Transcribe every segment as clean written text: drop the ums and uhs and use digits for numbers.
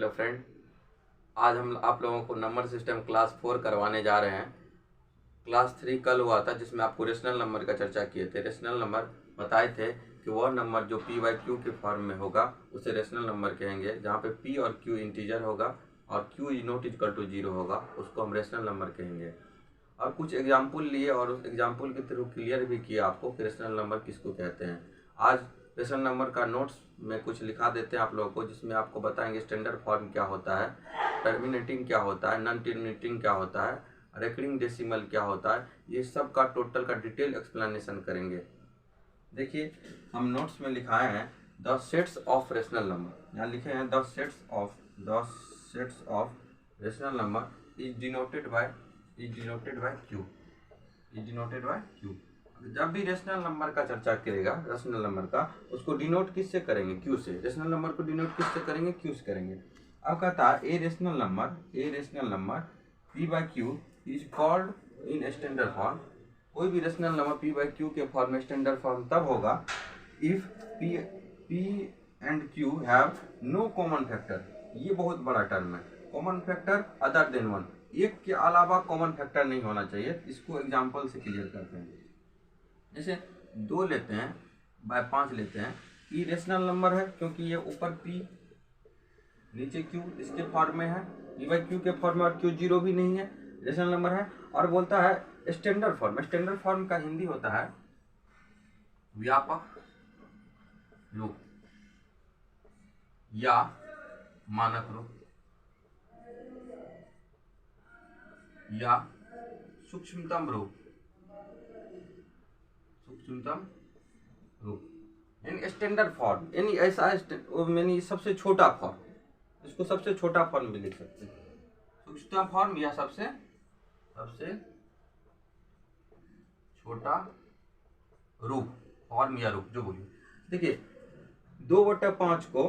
Hello friend, आज हम आप लोगों को नंबर सिस्टम क्लास 4 करवाने जा रहे हैं। क्लास 3 कल हुआ था जिसमें आपको रेशनल नंबर का चर्चा किए थे। रेशनल नंबर बताए थे कि वह नंबर जो पी बाई क्यू के फॉर्म में होगा उसे रेशनल नंबर कहेंगे, जहाँ पे पी और क्यू इंटीजर होगा और Q is not equal to 0 होगा, उसको हम रेशनल नंबर कहेंगे। और कुछ एग्जाम्पल लिए और उस एग्जाम्पल के थ्रू क्लियर भी किया आपको कि रेशनल नंबर किसको कहते हैं। आज रेशनल नंबर का नोट्स में कुछ लिखा देते हैं आप लोगों को, जिसमें आपको बताएंगे स्टैंडर्ड फॉर्म क्या होता है, टर्मिनेटिंग क्या होता है, नॉन टर्मिनेटिंग क्या होता है, रेकरिंग डेसिमल क्या होता है, ये सब का टोटल का डिटेल एक्सप्लेनेशन करेंगे। देखिए हम नोट्स में लिखाए हैं the sets of rational number, यहाँ लिखे हैं the sets of rational number is denoted by Q. जब भी रेशनल नंबर का चर्चा करेगा, रेशनल नंबर का, उसको डिनोट किससे करेंगे? क्यू से। रेशनल नंबर को डिनोट किससे करेंगे? क्यू से करेंगे। अब कहता है a rational number P by Q is called in standard form. कोई भी rational number P by Q के फॉर्म में स्टैंडर्ड फॉर्म तब होगा if P and Q have no common factor. ये बहुत बड़ा टर्म है, common factor other than one, एक के अलावा कॉमन फैक्टर नहीं होना चाहिए। इसको एग्जांपल से क्लियर करते हैं। जैसे 2 लेते हैं बाय 5 लेते हैं, ये रेशनल नंबर है क्योंकि ये ऊपर p नीचे q इसके फॉर्म में है, p बाई क्यू के फॉर्म में, और q 0 भी नहीं है, रेशनल नंबर है। और बोलता है स्टैंडर्ड फॉर्म का हिंदी होता है व्यापक रूप या मानक रूप या सूक्ष्मतम रूप यानी स्टैंडर्ड फॉर्म, यानी ऐसा यानी सबसे छोटा फॉर्म। इसको सबसे छोटा फॉर्म भी लिख सकते हैं, सूक्ष्मतम फॉर्म या सबसे छोटा रूप, फॉर्म या रूप जो बोलिए। देखिए 2/5 को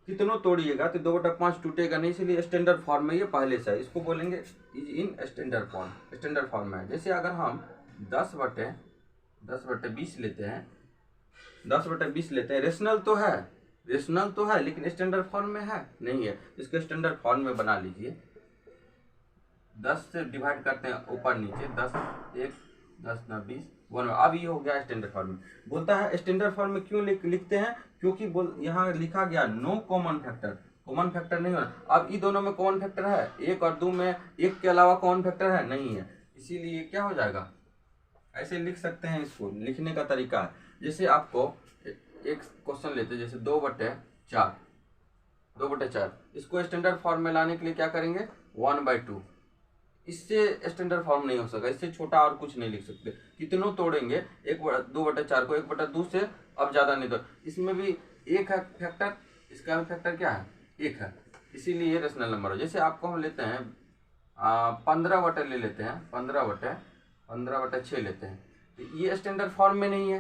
कितनों तोड़िएगा तो 2/5 टूटेगा नहीं, इसलिए स्टैंडर्ड फॉर्म में ये पहले से है। इसको बोलेंगे इज इन स्टैंडर्ड फॉर्म में है। जैसे अगर हम 10/20 लेते हैं, 10/20 लेते हैं, रेशनल तो है लेकिन स्टैंडर्ड फॉर्म में है नहीं है। इसको स्टैंडर्ड फॉर्म में बना लीजिए। 10 से डिवाइड करते हैं ऊपर नीचे, 10 1 10 9 20 1। अब ये हो गया स्टैंडर्ड फॉर्म में। बोलता है स्टैंडर्ड फॉर्म में क्यों लिखते हैं? क्योंकि यहाँ लिखा गया नो कॉमन फैक्टर नहीं होना। अब ये दोनों में कॉमन फैक्टर है, 1 और 2 में 1 के अलावा कॉमन फैक्टर है नहीं है, इसीलिए क्या हो जाएगा, ऐसे लिख सकते हैं। इसको लिखने का तरीका है, जैसे आपको एक क्वेश्चन लेते हैं, जैसे 2/4, इसको स्टैंडर्ड फॉर्म में लाने के लिए क्या करेंगे? 1/2। इससे स्टैंडर्ड फॉर्म नहीं हो सका, इससे छोटा और कुछ नहीं लिख सकते। कितनों तोड़ेंगे 2/4 को 1/2 से, अब ज्यादा नहीं दो। इसमें भी 1 है फैक्टर, इसका भी फैक्टर क्या है? 1 है, इसीलिए ये रेशनल नंबर है। जैसे आपको हम लेते हैं 15/6 लेते हैं, 15/6 लेते हैं, तो ये स्टैंडर्ड फॉर्म में नहीं है।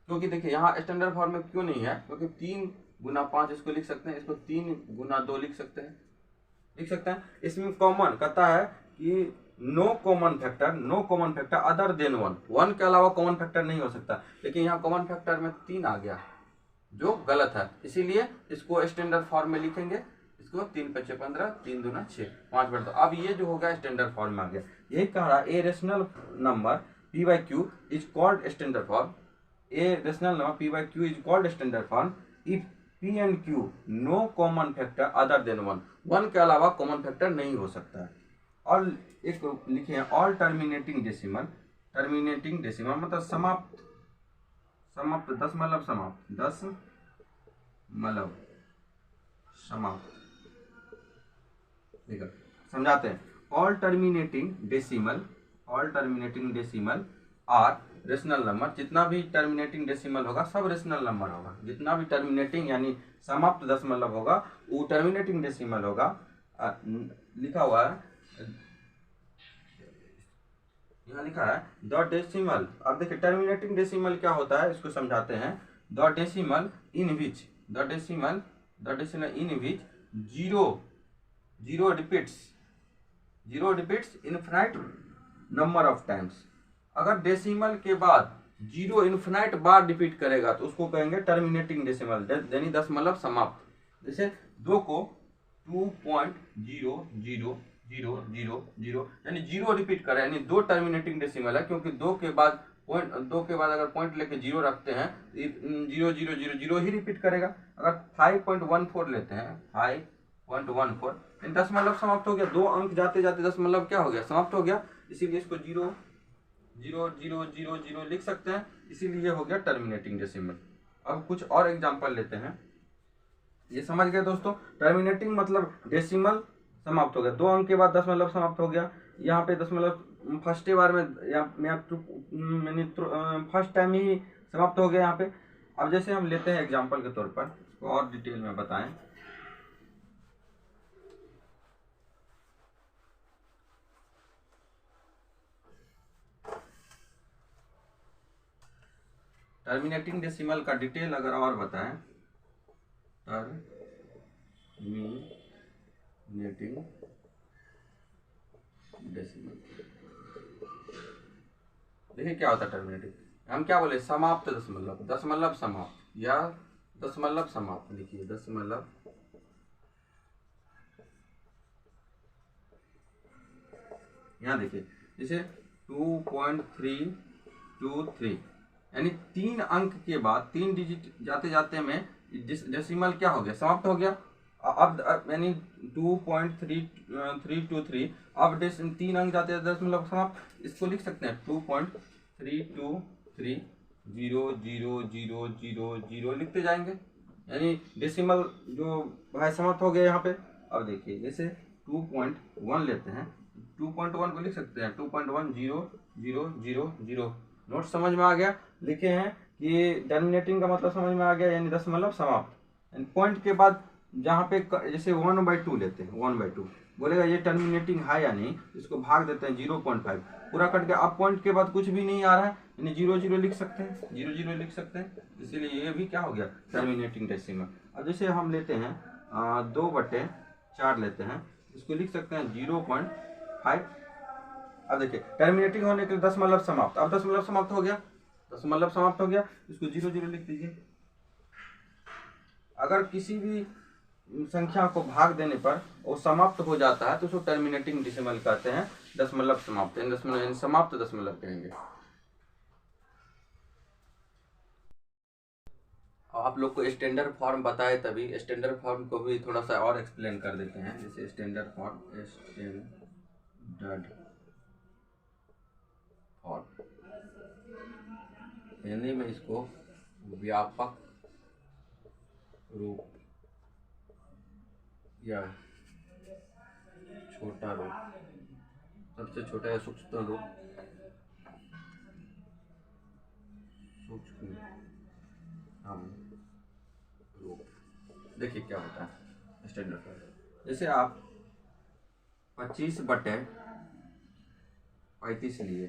क्योंकि देखिए यहाँ स्टैंडर्ड फॉर्म में क्यों नहीं है? क्योंकि 3 गुना 5 इसको लिख सकते हैं, इसको 3 गुना 2 लिख सकते हैं। इसमें कॉमन कहता है कि no common factor other than 1 के अलावा कॉमन फैक्टर नहीं हो सकता। लेकिन यहाँ कॉमन फैक्टर में 3 आ गया जो गलत है, इसीलिए इसको स्टैंडर्ड फॉर्म में लिखेंगे। इसको 3 × 5 = 15, 3 दूना 6, 5/2। अब ये जो हो गया स्टैंडर्ड फॉर्म में आ गया। यही कह रहा a rational number P by Q is called standard form. A rational number P by Q is called standard form if P and Q no common factor other than 1 के अलावा common factor नहीं हो सकता है। और एक लिखे हैं ऑल टर्मिनेटिंग डेसिमल मतलब समाप्त, 10 समाप्त। देखो समझाते हैं। All terminating decimal are rational number. जितना भी टर्मिनेटिंग डेसिमल होगा सब रेशनल नंबर होगा। जितना भी टर्मिनेटिंग यानी समाप्त दशमलव होगा वो टर्मिनेटिंग डेसिमल होगा। लिखा हुआ है, यहाँ लिखा है द डेसिमल। अब देखिए टर्मिनेटिंग डेसिमल क्या होता है, इसको समझाते हैं। The decimal in which zero repeats infinite number of times. अगर डेसिमल के बाद 0 इनफिनाइट बार रिपीट करेगा तो उसको कहेंगे टर्मिनेटिंग डेसिमल, यानी दशमलव समाप्त। जैसे 2 को 2.0000 यानी 0 रिपीट करें, यानी 2 टर्मिनेटिंग डेसिमल है, क्योंकि 2 के बाद अगर पॉइंट लेके 0 रखते हैं तो 0000 ही रिपीट करेगा। अगर 5.14 लेते हैं, 5.14 दशमलव समाप्त हो गया, 2 अंक जाते जाते दशमलव क्या हो गया, समाप्त हो गया, इसीलिए इसको 0.0000 लिख सकते हैं, इसीलिए ये हो गया टर्मिनेटिंग डेसिमल। अब कुछ और एग्जांपल लेते हैं। ये समझ गए दोस्तों, टर्मिनेटिंग मतलब डेसिमल समाप्त हो गया, 2 अंक के बाद दशमलव समाप्त हो गया। यहाँ पे दशमलव फर्स्ट बार में फर्स्ट टाइम ही समाप्त हो गया यहाँ पे। अब जैसे हम लेते हैं एग्जांपल के तौर पर, इसको और डिटेल में बताएं। टर्मिनेटिंग डेसिमल का डिटेल अगर और बताएं, टर्मिनेटिंग डेसिमल, देखिए क्या होता है टर्मिनेटिंग, हम क्या बोले, समाप्त दशमलव, दशमलव समाप्त या दशमलव समाप्त, लिखिए दशमलव यहाँ देखिए, जैसे 2.323 यानी 3 अंक के बाद 3 डिजिट जाते जाते में डेसिमल क्या हो गया, समाप्त हो गया। अब यानी 2.323, अब 3 अंक जाते जाते दशमलव समाप्त, इसको लिख सकते हैं 2.3230000 लिखते जाएंगे, यानी डेसिमल जो है समाप्त हो गया यहाँ पे। अब देखिए जैसे 2.1 लेते हैं, 2.1 को लिख सकते हैं 2.10000। नोट समझ में आ गया, लिखे हैं कि टर्मिनेटिंग का मतलब समझ में आ गया, यानी दशमलव समाप्त। यानी पॉइंट के बाद जहाँ पे जैसे 1/2 लेते हैं, 1/2 बोलेगा ये टर्मिनेटिंग है या नहीं, इसको भाग देते हैं 0.5, पूरा कट गया। अब पॉइंट के बाद कुछ भी नहीं आ रहा है, यानी 00 लिख सकते हैं, 00 लिख सकते हैं, इसीलिए ये भी क्या हो गया, टर्मिनेटिंग डेसिमल। अब जैसे हम लेते हैं 2/4 लेते हैं, इसको लिख सकते हैं 0.5। अब देखिए टर्मिनेटिंग होने के लिए दशमलव समाप्त, अब दशमलव समाप्त हो गया, दशमलव समाप्त हो गया, इसको 00 लिख दीजिए। अगर किसी भी संख्या को भाग देने पर वो समाप्त हो जाता है तो उसको टर्मिनेटिंग डेसिमल कहते हैं, दशमलव समाप्त, दशमलव समाप्त दशमलव कहेंगे। आप लोग को स्टैंडर्ड फॉर्म बताए, तभी स्टैंडर्ड फॉर्म को भी थोड़ा सा और एक्सप्लेन कर देते हैं। जैसे standard form, standard form Hindi में इसको व्यापक रूप या छोटा रूप, सबसे छोटा या सूक्ष्म रूप, सूक्ष्म रूप। देखिए क्या होता है स्टैंडर्ड फॉर्म, जैसे आप 25/35 लिए,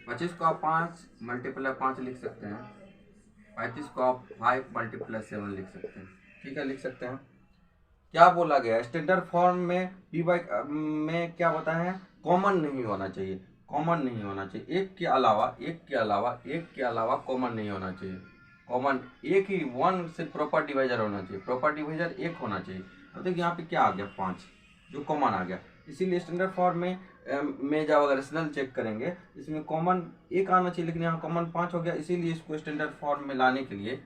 25 को आप 5 × 5 लिख सकते हैं, 35 को आप 5 × 7 लिख सकते हैं, ठीक है, लिख सकते हैं। क्या बोला गया स्टैंडर्ड फॉर्म में, में क्या बताया है, कॉमन नहीं होना चाहिए, कॉमन नहीं होना चाहिए, एक के अलावा कॉमन नहीं होना चाहिए, कॉमन एक ही, 1 से प्रॉपर डिवाइजर होना चाहिए, प्रॉपर डिवाइजर 1 होना चाहिए। अब देखिए यहाँ पे क्या आ गया, 5 जो कॉमन आ गया, इसीलिए स्टैंडर्ड फॉर्म में जब अगर रेशनल चेक करेंगे इसमें कॉमन 1 आना चाहिए, लेकिन यहाँ कॉमन 5 हो गया, इसीलिए इसको स्टैंडर्ड फॉर्म में लाने के लिए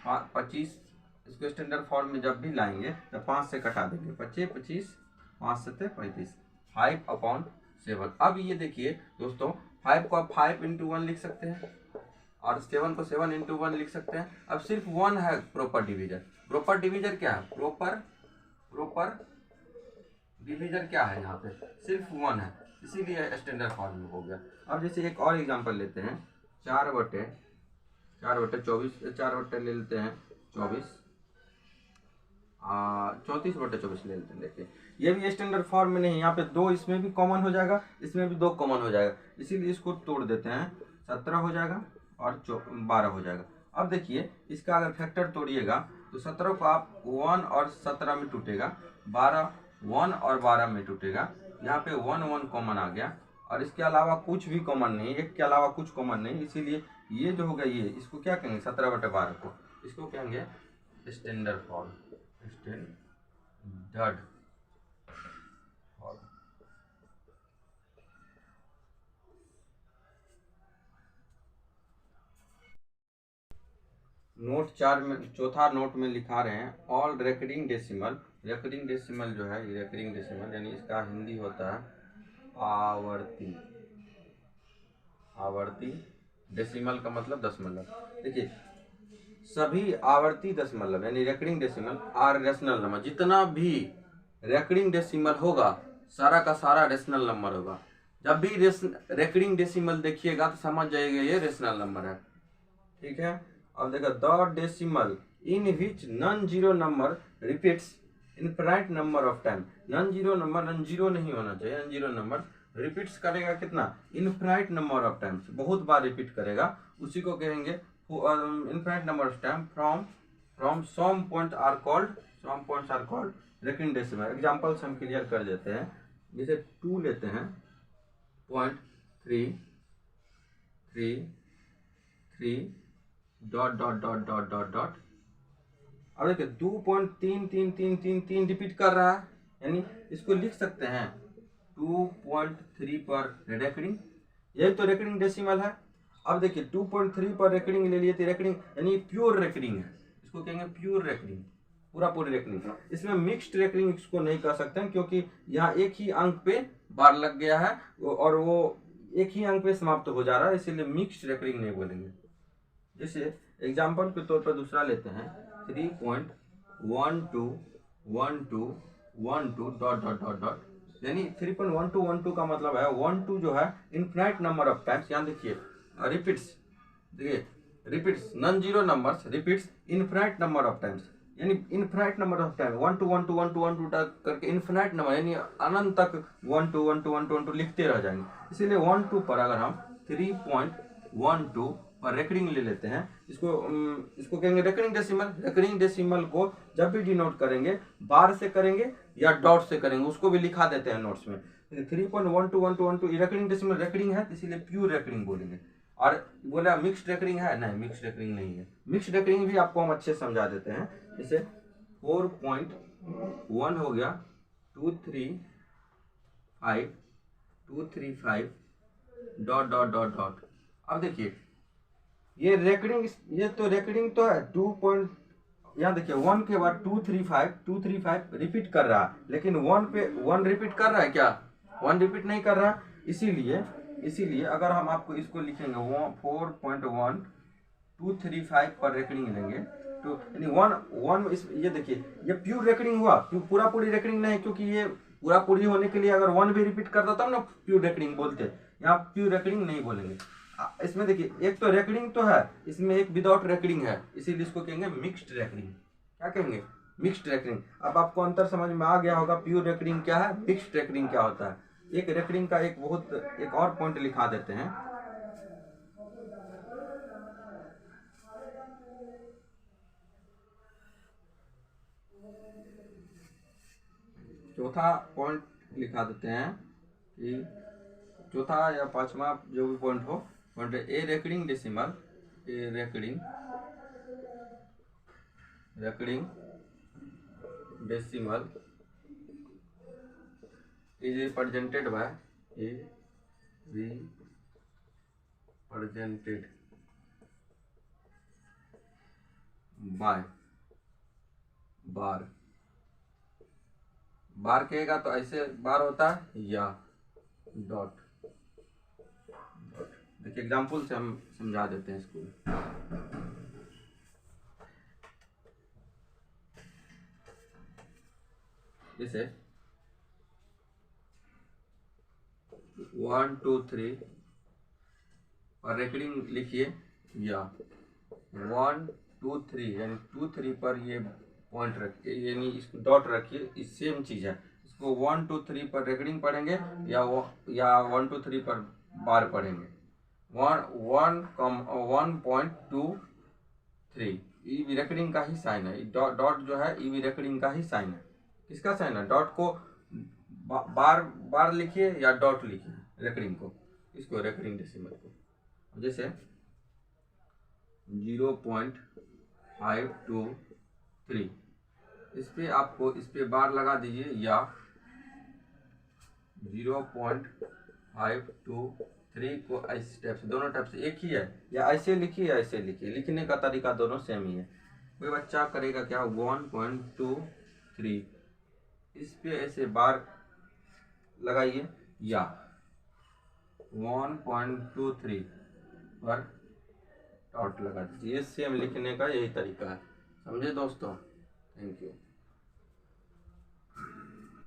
25, इसको स्टैंडर्ड फॉर्म में जब भी लाएंगे तो 5 से कटा देंगे, 25 25, 5 7 35, 5/7। अब ये देखिए दोस्तों, 5 को आप 5 × 1 लिख सकते हैं और 7 को 7 × 1 लिख सकते हैं। अब सिर्फ 1 है प्रॉपर डिवीजर, प्रॉपर डिवीजर क्या है, प्रॉपर डिवीजर क्या है, यहाँ पे सिर्फ 1 है, इसीलिए स्टैंडर्ड फॉर्म में हो गया। अब जैसे एक और एग्जांपल लेते हैं, 4/24, 4 ले लेते हैं 24, 34/24 ले लेते हैं। देखिए ये भी स्टैंडर्ड फॉर्म में नहीं, यहाँ पे 2 इसमें भी कॉमन हो जाएगा, इसमें भी 2 कॉमन हो जाएगा, इसीलिए इसको तोड़ देते हैं, 17 हो जाएगा और 12 हो जाएगा। अब देखिए इसका अगर फैक्टर तोड़िएगा तो 17 को आप 1 और 17 में टूटेगा, 12 1 और 12 में टूटेगा, यहाँ पे 1 1 कॉमन आ गया और इसके अलावा कुछ भी कॉमन नहीं, एक के अलावा कुछ कॉमन नहीं, इसीलिए ये जो होगा ये, इसको क्या कहेंगे, 17/12 को इसको कहेंगे standard form, standard form. Note 4 में, चौथा नोट में लिखा रहे हैं all recurring decimal. Recurring decimal जो है, ये रेकरिंग डेसिमल यानी इसका हिंदी होता है आवर्ती। आवर्ती डेसिमल का मतलब दशमलव। देखिए, सभी आवर्ती दशमलव यानी recurring decimal are rational number. जितना भी रेकरिंग डेसिमल होगा सारा का सारा रेशनल नंबर होगा। जब भी रेकरिंग डेसिमल देखिएगा तो समझ जाइएगा ये रेशनल नंबर है। ठीक है, अब देखो the decimal in which non zero number repeats infinite number of time. Non zero number, non zero नहीं होना चाहिए, नॉन जीरो नंबर रिपीट्स करेगा कितना, इनफाइनाइट नंबर ऑफ टाइम्स, बहुत बार रिपीट करेगा, उसी को कहेंगे infinite number of time from some point are called recurring decimal. Examples हम क्लियर कर देते हैं। जैसे 2 लेते हैं, 0.333 dot dot dot dot dot dot. अब देखिए 2.3333 रिपीट कर रहा है, यानी इसको लिख सकते हैं 2.3 पर रेकरिंग, यही तो रेकरिंग डेसिमल है। अब देखिए 2.3 पर रेकरिंग ले लिए तो रेकरिंग यानी प्योर रेकरिंग है, इसको कहेंगे प्योर रेकरिंग, पूरी रेकरिंग। इसमें मिक्स्ड रेकरिंग इसको नहीं कर सकते हैं क्योंकि यहाँ एक ही अंक पे बार लग गया है और वो एक ही अंक पे समाप्त हो जा रहा है, इसीलिए मिक्स्ड रेकरिंग नहीं बोलेंगे। जैसे एग्जाम्पल के तौर पर दूसरा लेते हैं 3.121212 डॉट डॉट डॉट डॉट, यानी 3.1212 का मतलब है 12 जो है इनफाइनाइट नंबर ऑफ टाइम्स। यहाँ देखिए रिपीट्स, देखिए repeats non zero numbers repeats infinite number of times, यानी इनफाइनाइट नंबर ऑफ टाइम 1 2 1 2 1 2 1 2 तक करके इनफाइनाइट नंबर यानी अनंत तक 1 2 1 2 1 2 1 2 लिखते रह जाएंगे। इसीलिए 1 2 पर अगर हम 3.12 पर रेकरिंग ले लेते हैं, इसको कहेंगे रेकरिंग डेसिमल। रेकरिंग डेसिमल को जब भी डिनोट करेंगे बार से करेंगे या डॉट से करेंगे, उसको भी लिखा देते हैं नोट्स में। 3.121212 रेकरिंग डेसिमल रेकरिंग है, इसीलिए प्योर रेकरिंग बोलेंगे। और बोला मिक्स्ड रेकरिंग है, नहीं मिक्स्ड रेकरिंग नहीं है। मिक्स्ड रेकरिंग भी आपको हम अच्छे समझा देते हैं। जैसे 4.1 हो गया 235 डॉट डॉट डॉट डॉट। अब देखिए ये रेकरिंग, ये तो रेकरिंग तो है 2 पॉइंट, यहाँ देखिए 1 के बाद 235 रिपीट कर रहा है, लेकिन 1 पे 1 रिपीट कर रहा है क्या, 1 रिपीट नहीं कर रहा है। इसीलिए अगर हम आपको इसको लिखेंगे 4.1235 पर रेकरिंग लेंगे तो यानी 1 ये देखिए ये प्योर रेकरिंग हुआ, पूरी रेकरिंग नहीं, क्योंकि ये पूरी होने के लिए अगर 1 भी रिपीट करता तब ना प्योर रेकरिंग बोलते, यहाँ प्योर रेकरिंग नहीं बोलेंगे। इसमें देखिए एक तो रेकरिंग तो है, इसमें एक विदाउट रेकरिंग है, इसीलिए इसको कहेंगे मिक्स्ड रेकरिंग। क्या कहेंगे, मिक्स्ड रेकरिंग। अब आपको अंतर समझ में आ गया होगा प्योर रेकरिंग क्या है, मिक्स्ड रेकरिंग क्या होता है। एक रेकरिंग का एक और पॉइंट लिखा देते हैं। चौथा पॉइंट लिखा देते हैं कि चौथा या पांचवा जो भी पॉइंट हो, point A recurring decimal, A recurring decimal is represented by बार। बार कहेगा तो ऐसे बार होता है या डॉट। देखिए एग्जाम्पल से हम समझा देते हैं इसको। जैसे 1 2 3 और रेकरिंग लिखिए या 1 2 3 यानी 2 3 पर ये पॉइंट रखिए, यानी इसको डॉट रखिए, इस सेम चीज है। इसको 1 2 3 पर रेकरिंग पढ़ेंगे या 1 2 3 पर बार पढ़ेंगे। 1.23 ई रेकरिंग का ही साइन है, डॉट जो है ई रेकरिंग का ही साइन है। किसका साइन है, डॉट को बार लिखिए या डॉट लिखिए रेकरिंग को, इसको रेकरिंग डेसिमल को। जैसे 0.523 इस पे आपको इस पे बार लगा दीजिए या 0.523 को इस टाइप से, दोनों टाइप से एक ही है, या ऐसे लिखिए या ऐसे लिखिए, लिखने का तरीका दोनों सेम ही है। कोई बच्चा करेगा क्या 1.23, इस पे ऐसे बार लगाइए या 1.23 पर डॉट लगा दीजिए। सेम लिखने का यही तरीका है, समझे दोस्तों। Thank you.